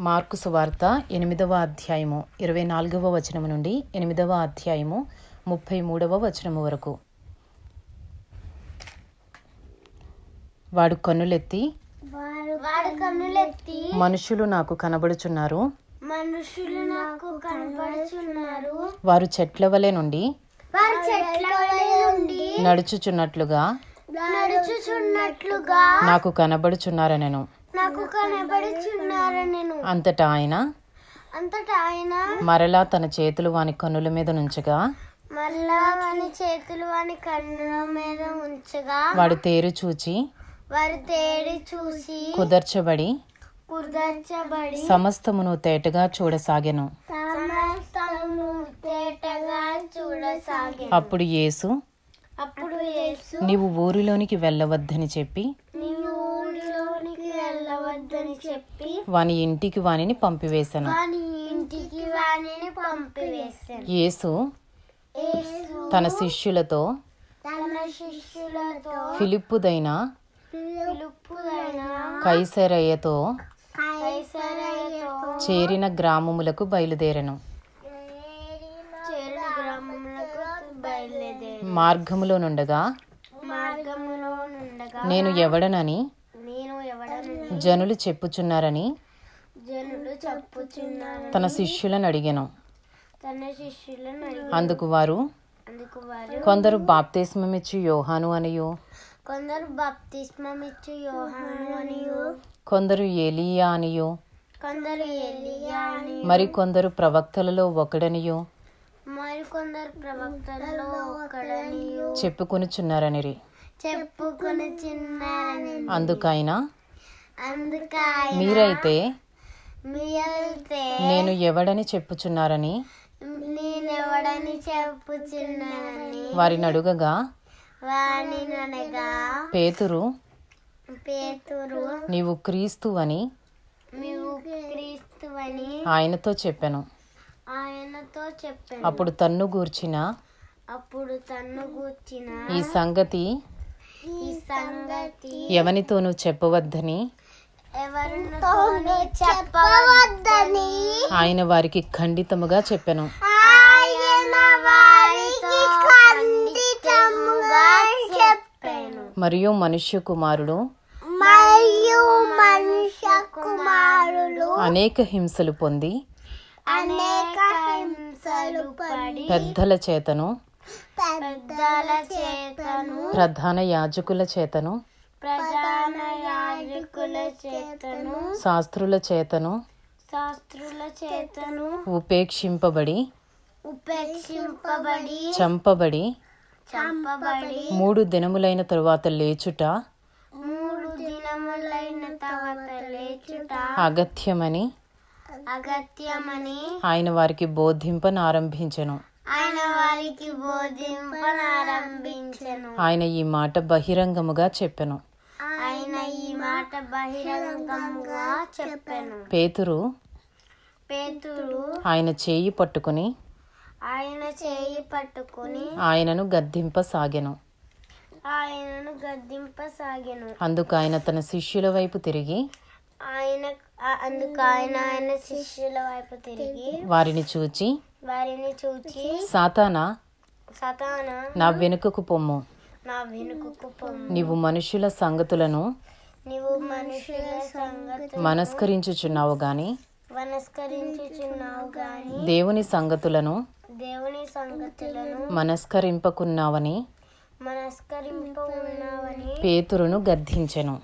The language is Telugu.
మార్కు సువార్త 8వ అధ్యాయము 24వ వచనము నుండి 8వ అధ్యాయము 33వ వచనము వరకు. వాడు కన్నులెత్తి మనుషులు నాకు కనబడుచున్నారు, వారు చెట్ల వలె నుండి నడుచుచున్నట్లుగా నాకు కనబడుచున్నారనెను. అంతటా ఆయన మరలా తన చేతులు వాని కన్నుల మీద నుంచగా వాడు తేరు చూచి కుదర్చబడి సమస్తమును తేటగా చూడసాగెను. అప్పుడు యేసు నీవు ఊరిలోనికి వెళ్ళవద్దని చెప్పి వాని ఇంటికి వానిని పంపివేశాను. యేసు తన శిష్యులతో ఫిలిప్పుదైన కైసరయతో చేరిన గ్రామములకు బయలుదేరెను. మార్గములో నుండగా నేను ఎవడనని జనులు చెప్పుచున్నారని తన శిష్యులను అడిగెను. అందుకు వారు కొందరు బాప్తిస్మమిచ్చు యోహాను అనియు, కొందరు ఏలీయా అనియు, మరి కొందరు ప్రవక్తలలో ఒకడనియు చెప్పుకొనుచున్నారనిరి. అందుకైనా మీరైతే నేను ఎవడని చెప్పుచున్నారని వారిని అడుగగా పేతురు నీవు క్రీస్తు అని ఆయనతో చెప్పెను. అప్పుడు తన్ను గూర్చిన ఈ సంగతి ఎవనితోనూ చెప్పవద్దని ఆయన వారికి ఖండితముగా చెప్పెను. మరియు మనుష్య కుమారుడు అనేక హింసలు పొంది పెద్దల చేతను ప్రధాన యాజకుల చేతను శాస్త్రుల చేతను ఉపేక్షింపబడి చంపబడి 3 దినములైన తరువాత లేచుట అగత్యమని ఆయన వారికి బోధింపనారంభించెను. ఆయన ఈ మాట బహిరంగముగా చెప్పెను. పేతురు ఆయన చేయి పట్టుకుని ఆయనను గద్దింపసాగెను. అందుకు ఆయన తన శిష్యుల వైపు తిరిగి వారిని చూచి సాతానా నా వెనుకకు పొమ్ము, నీవు మనుషుల సంగతులను మనస్కరించుచున్నావు గాని దేవుని సంగతులను మనస్కరింపకున్నావని పేతురును గద్దించెను.